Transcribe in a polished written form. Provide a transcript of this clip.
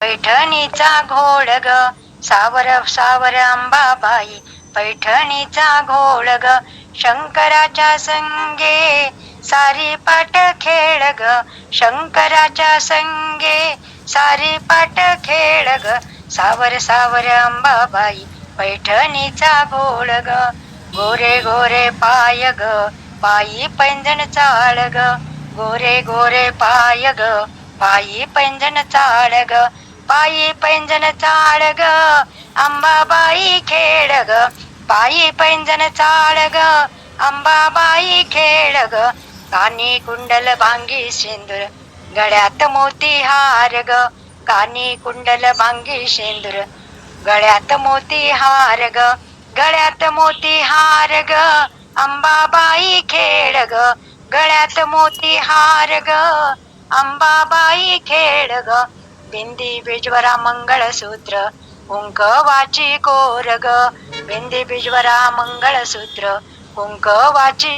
पैठणीचा घोळ ग सावर सावर अंबाबाई, पैठणीचा घोळ ग शंकराच्या संगे सारी पाट खेळ ग, शंकराच्या संगे सारी पाट खेळ ग, सावर सावर अंबाबाई, पैठणीचा घोळ ग. गोरे गोरे पाय ग पायी पैंजण चाळ ग, गोरे गोरे पाय ग पायी पैंजण चाळ ग, पायी पैंजण चाळ ग अंबाबाई खेळ ग, पायी पैंजण चाळ ग अंबाबाई खेळ ग. कानी कुंडल भांगी शेंदूर, गळ्यात मोती हार ग, कानी कुंडल भांगी शेंदूर, गळ्यात मोती हार ग, गळ्यात मोती हार ग अंबाबाई खेळ ग, गळ्यात मोती हार ग अंबाबाई खेळ ग. बिंदी बिजवरा मंगळसूत्र, कुंकवाची कोर ग, बिंदी बिजवरा मंगळसूत्र, कुंकवाची